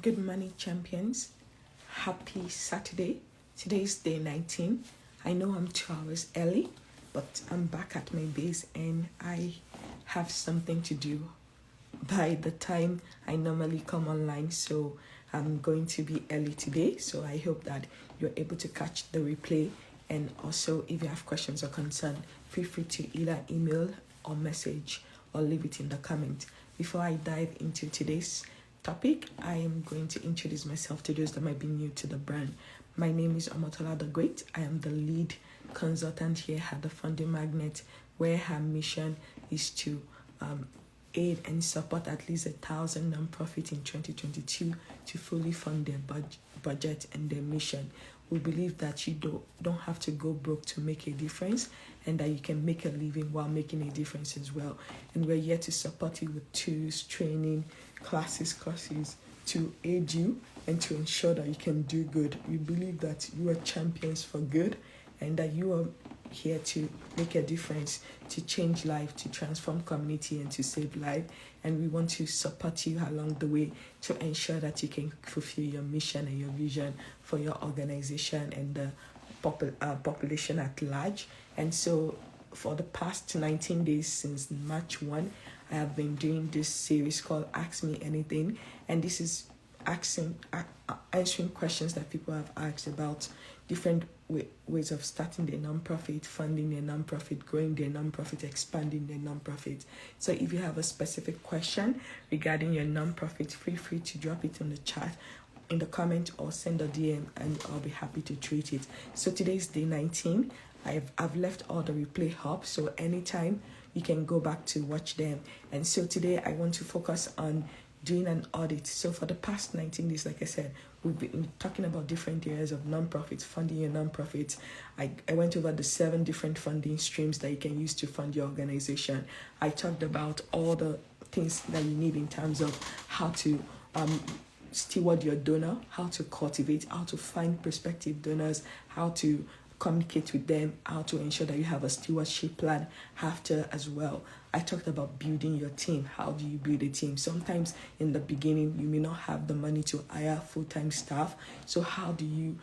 Good morning, champions. Happy Saturday. Today is day 19. I know I'm 2 hours early, but I'm back at my base and I have something to do by the time I normally come online. So I'm going to be early today. So I hope that you're able to catch the replay. And also, if you have questions or concern, feel free to either email or message or leave it in the comment. Before I dive into today's topic, I am going to introduce myself to those that might be new to the brand. My name is Omotola the Great. I am the lead consultant here at the Funding Magnet, where her mission is to aid and support at least 1,000 nonprofits in 2022 to fully fund their budget and their mission. We believe that you don't have to go broke to make a difference, and that you can make a living while making a difference as well. And we're here to support you with tools, training, courses to aid you and to ensure that you can do good. We believe that you are champions for good and that you are here to make a difference, to change life, to transform community and to save life. And we want to support you along the way to ensure that you can fulfill your mission and your vision for your organization and the population at large. And so for the past 19 days since March 1, I have been doing this series called Ask Me Anything. And this is answering questions that people have asked about different ways of starting their nonprofit, funding their nonprofit, growing their nonprofit, expanding their nonprofit. So if you have a specific question regarding your nonprofit, feel free to drop it in the chat, in the comment, or send a DM, and I'll be happy to treat it. So today's day 19. I've left all the replay up, so anytime you can go back to watch them. And so today I want to focus on doing an audit. So for the past 19 days, like I said, we've been talking about different areas of nonprofits, funding your nonprofits. I went over the 7 different funding streams that you can use to fund your organization. I talked about all the things that you need in terms of how to steward your donor, how to cultivate, how to find prospective donors, how to communicate with them, how to ensure that you have a stewardship plan after as well. I talked about building your team. How do you build a team? Sometimes in the beginning, you may not have the money to hire full-time staff. So how do you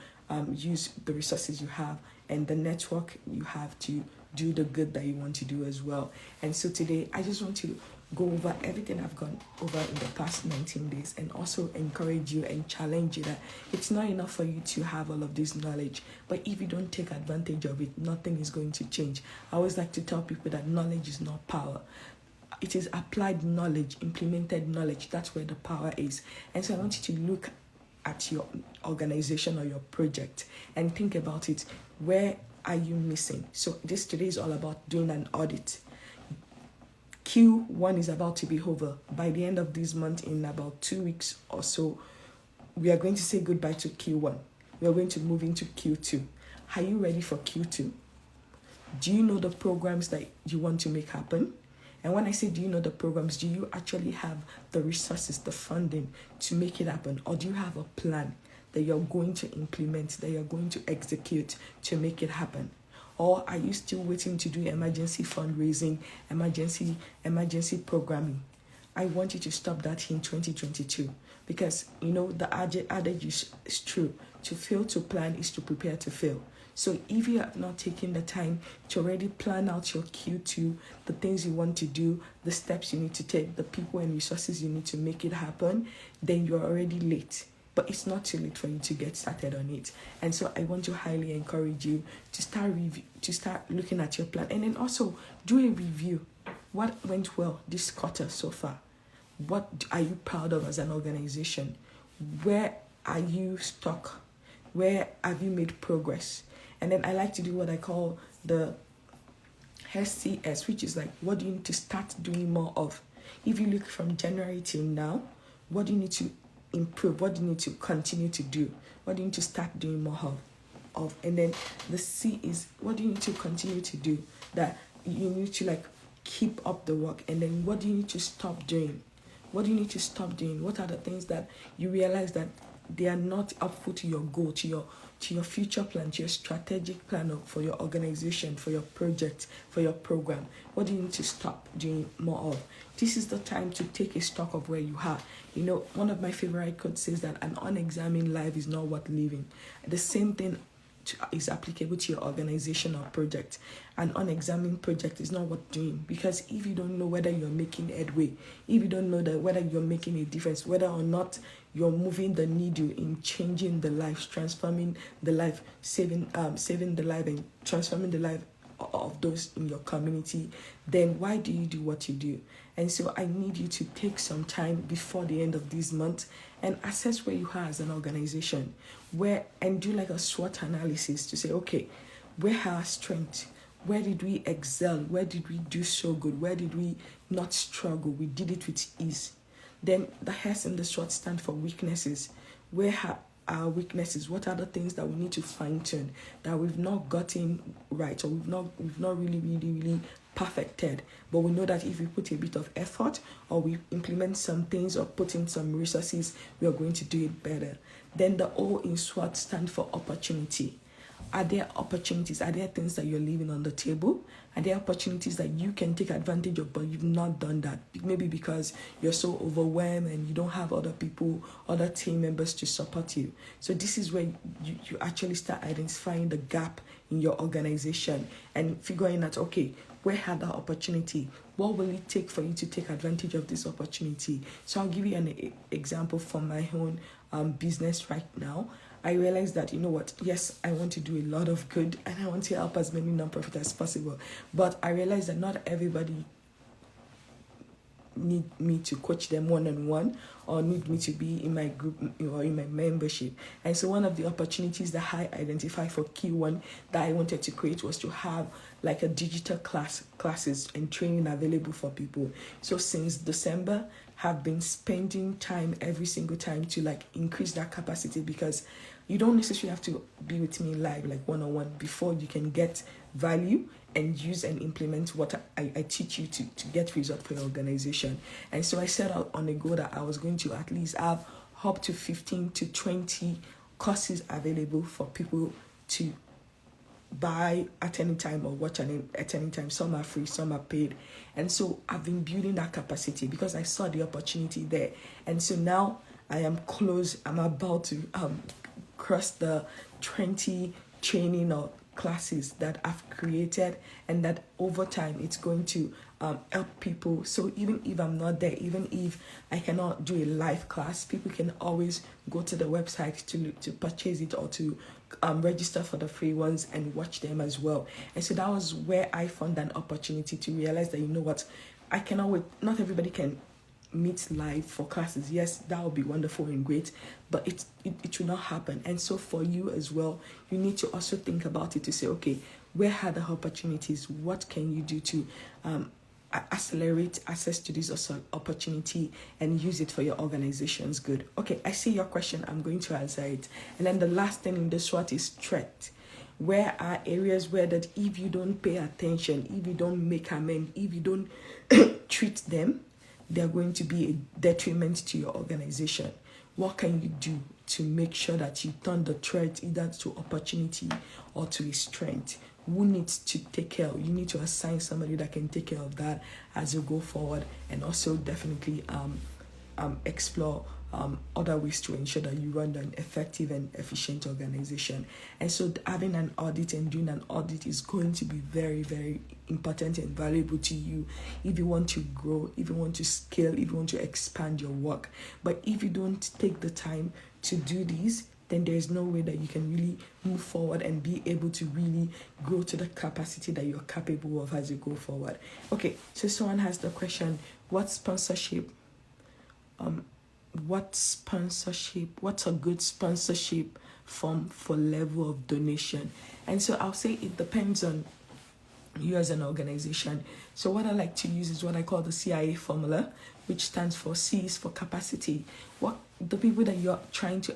use the resources you have and the network you have to do the good that you want to do as well? And so today, I just want to go over everything I've gone over in the past 19 days and also encourage you and challenge you that it's not enough for you to have all of this knowledge, but if you don't take advantage of it, nothing is going to change. I always like to tell people that knowledge is not power. It is applied knowledge, implemented knowledge. That's where the power is. And so I want you to look at your organization or your project and think about it. Where are you missing? So today is all about doing an audit. Q1 is about to be over. By the end of this month, in about 2 weeks or so, we are going to say goodbye to Q1. We are going to move into Q2. Are you ready for Q2? Do you know the programs that you want to make happen? And when I say do you know the programs, do you actually have the resources, the funding to make it happen? Or do you have a plan that you're going to implement, that you're going to execute to make it happen? Or are you still waiting to do emergency fundraising, emergency programming? I want you to stop that in 2022 because, the adage is true. To fail to plan is to prepare to fail. So if you have not taken the time to already plan out your Q2, the things you want to do, the steps you need to take, the people and resources you need to make it happen, then you're already late. But it's not too late for you to get started on it. And so I want to highly encourage you to start looking at your plan. And then also do a review. What went well this quarter so far? What are you proud of as an organization? Where are you stuck? Where have you made progress? And then I like to do what I call the SCS, which is like, what do you need to start doing more of? If you look from January till now, what do you need to improve? What do you need to continue to do? What do you need to start doing more of? And then the C is, what do you need to continue to do that you need to keep up the work? And then what do you need to stop doing? What do you need to stop doing? What are the things that you realize that they are not helpful to your goal, to your future plan, to your strategic plan for your organization, for your project, for your program, what do you need to stop doing more of? This is the time to take a stock of where you are. You know, one of my favorite quotes says that an unexamined life is not worth living. The same thing is applicable to your organization or project. An unexamined project is not worth doing, because if you don't know whether you're making headway, if you don't know that whether you're making a difference, whether or not you're moving the needle in changing the lives, transforming the life, saving the life, and transforming the life of those in your community, then why do you do what you do? And so I need you to take some time before the end of this month and assess where you are as an organization, and do like a SWOT analysis to say, okay, where are our strengths? Where did we excel? Where did we do so good? Where did we not struggle? We did it with ease. Then the S and the SWOT stand for weaknesses. Where are our weaknesses? What are the things that we need to fine-tune, that we've not gotten right, or we've not really perfected, but we know that if we put a bit of effort, or we implement some things, or put in some resources, we are going to do it better. Then the O in SWOT stand for opportunity. Are there opportunities? Are there things that you're leaving on the table? Are there opportunities that you can take advantage of, but you've not done that? Maybe because you're so overwhelmed and you don't have other people, other team members to support you. So this is where you actually start identifying the gap in your organization and figuring out, okay, where had the opportunity? What will it take for you to take advantage of this opportunity? So I'll give you an example from my own business right now. I realized that, you know what, yes, I want to do a lot of good and I want to help as many nonprofits as possible. But I realized that not everybody need me to coach them one-on-one, or need me to be in my group or in my membership. And so one of the opportunities that I identified for Q1 that I wanted to create was to have like a digital classes and training available for people. So since December, have been spending time every single time to like increase that capacity, because you don't necessarily have to be with me live like one-on-one before you can get value and use and implement what I teach you to get results for your organization. And so I set out on a goal that I was going to at least have up to 15 to 20 courses available for people to buy at any time or watch at any time. Some are free, some are paid. And so I've been building that capacity because I saw the opportunity there. And so now I am close. I'm about to cross the 20 training or classes that I've created, and that over time it's going to help people. So even if I'm not there, even if I cannot do a live class, people can always go to the website to purchase it, or to register for the free ones and watch them as well. And so that was where I found an opportunity to realize that, you know what, I cannot wait. Not everybody can meet live for classes. Yes, that would be wonderful and great, but it will not happen. And so for you as well, you need to also think about it to say, okay, where are the opportunities? What can you do to accelerate access to this opportunity and use it for your organization's good? Okay, I see your question. I'm going to answer it. And then the last thing in this SWOT is threat. Where are areas where that if you don't pay attention, if you don't make amends, if you don't treat them, they're going to be a detriment to your organization? What can you do to make sure that you turn the threat either to opportunity or to a strength? Who needs to take care of? You need to assign somebody that can take care of that as you go forward, and also definitely explore other ways to ensure that you run an effective and efficient organization. And so having an audit and doing an audit is going to be very, very important and valuable to you if you want to grow, if you want to scale, if you want to expand your work. But if you don't take the time to do these, then there is no way that you can really move forward and be able to really grow to the capacity that you're capable of as you go forward. Okay, so someone has the question, what's a good sponsorship form for level of donation? And so I'll say it depends on you as an organization. So what I like to use is what I call the CIA formula, which stands for C is for capacity. What the people that you're trying to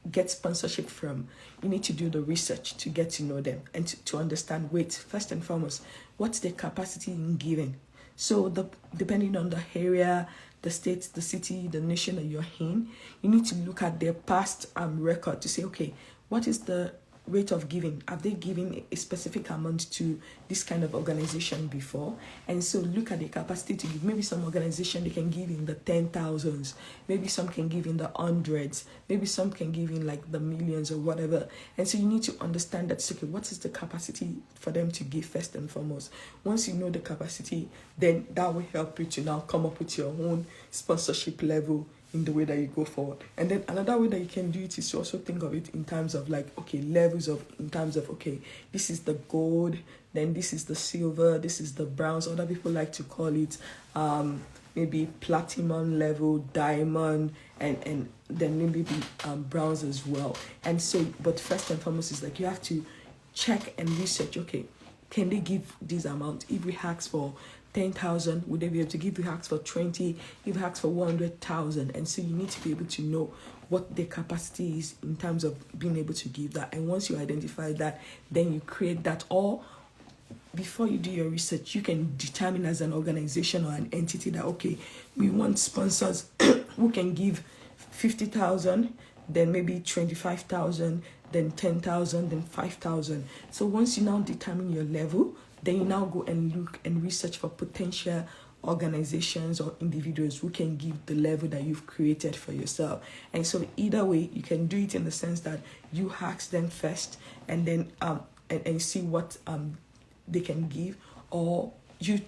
get sponsorship from, you need to do the research to get to know them and to understand, first and foremost, what's their capacity in giving. So depending on the area, the state, the city, the nation that you're in, you need to look at their past record to say, okay, what is the rate of giving? Have they given a specific amount to this kind of organization before? And so look at the capacity to give. Maybe some organization, they can give in the 10,000s, maybe some can give in the hundreds, maybe some can give in like the millions or whatever. And so you need to understand that, okay, what is the capacity for them to give first and foremost? Once you know the capacity, then that will help you to now come up with your own sponsorship level in the way that you go forward. And then another way that you can do it is to also think of it in terms of like, okay, levels of, in terms of, okay, this is the gold, then this is the silver, this is the bronze. Other people like to call it maybe platinum level, diamond, and then maybe bronze as well. And so, but first and foremost is like, you have to check and research, okay, can they give this amount? If we ask for 10,000, would they be able to give? You ask for 20, if you ask for 100,000. And so you need to be able to know what the capacity is in terms of being able to give that. And once you identify that, then you create that. Or before you do your research, you can determine as an organization or an entity that, okay, we want sponsors who can give 50,000, then maybe 25,000, then 10,000, then 5,000. So once you now determine your level, then you now go and look and research for potential organizations or individuals who can give the level that you've created for yourself. And so either way, you can do it in the sense that you ask them first and then and see what they can give, or you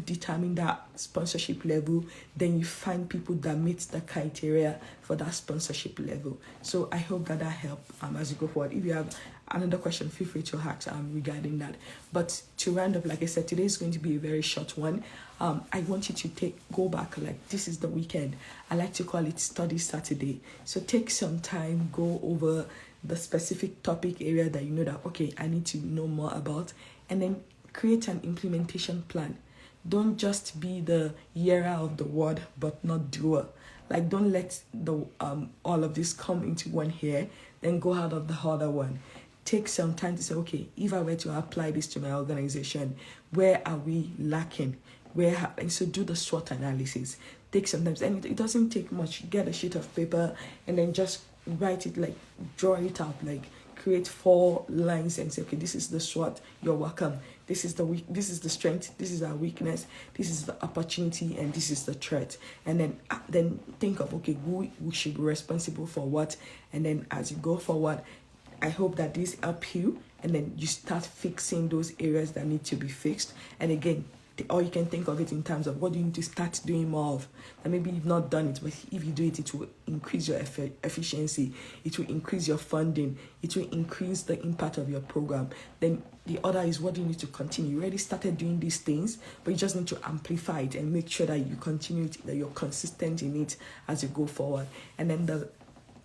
determine that sponsorship level, then you find people that meet the criteria for that sponsorship level. So I hope that helped as you go forward. If you have another question, feel free to ask regarding that. But to round up, like I said, today is going to be a very short one. I want you to go back, like this is the weekend. I like to call it Study Saturday. So take some time, go over the specific topic area that you know that, okay, I need to know more about, and then create an implementation plan. Don't just be the hearer of the word, but not doer. Like, don't let the all of this come into one ear, then go out of the other one. Take some time to say, okay, if I were to apply this to my organization, where are we lacking? And so do the SWOT analysis. Take some time, and it doesn't take much. Get a sheet of paper and then just write it, like draw it out, like create 4 lines and say, okay, this is the SWOT, you're welcome. This is the strength, this is our weakness, this is the opportunity, and this is the threat. And then think of, okay, who should be responsible for what. And then as you go forward, I hope that this help you, and then you start fixing those areas that need to be fixed. And again, or you can think of it in terms of what you need to start doing more of. And maybe you've not done it, but if you do it, it will increase your efficiency, it will increase your funding, it will increase the impact of your program. Then the other is, what do you need to continue? You already started doing these things, but you just need to amplify it and make sure that you continue it, that you're consistent in it as you go forward. And then the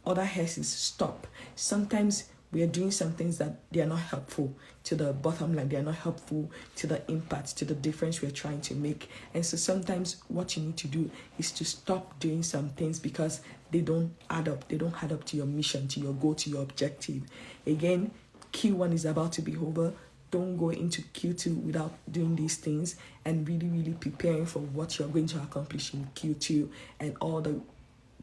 other S is stop. Sometimes we are doing some things that they are not helpful to the bottom line. They are not helpful to the impact, to the difference we're trying to make. And so sometimes what you need to do is to stop doing some things because they don't add up. They don't add up to your mission, to your goal, to your objective. Again, Q1 is about to be over. Don't go into Q2 without doing these things and really, really preparing for what you're going to accomplish in Q2 and all the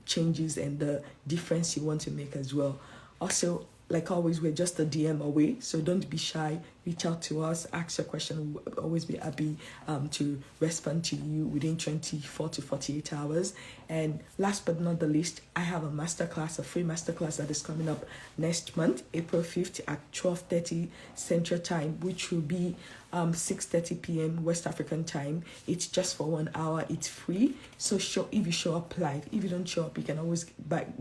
changes and the difference you want to make as well. Also, like always, we're just a DM away, so don't be shy. Reach out to us, ask your question. We'll always be happy to respond to you within 24 to 48 hours. And last but not the least, I have a masterclass, a free masterclass that is coming up next month, April 5th at 12:30 Central Time, which will be 6:30 p.m. West African time. It's just for 1 hour. It's free. So if you show up live, if you don't show up, you can always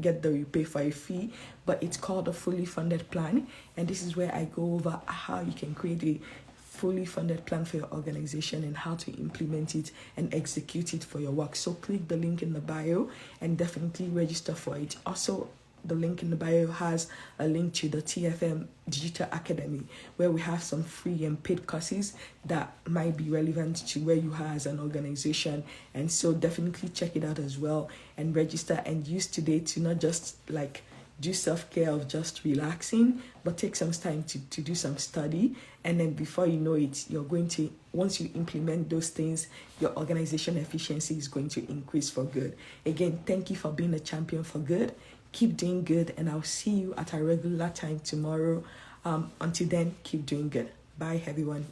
get the repay for a fee. But it's called a fully funded plan. And this is where I go over how you can create a fully funded plan for your organization and how to implement it and execute it for your work. So click the link in the bio and definitely register for it. Also, the link in the bio has a link to the TFM Digital Academy, where we have some free and paid courses that might be relevant to where you are as an organization. And so definitely check it out as well and register and use today to not just like do self-care of just relaxing, but take some time to do some study. And then before you know it, you're going to, once you implement those things, your organization efficiency is going to increase for good. Again, thank you for being a champion for good. Keep doing good, and I'll see you at a regular time tomorrow. Until then, keep doing good. Bye, everyone.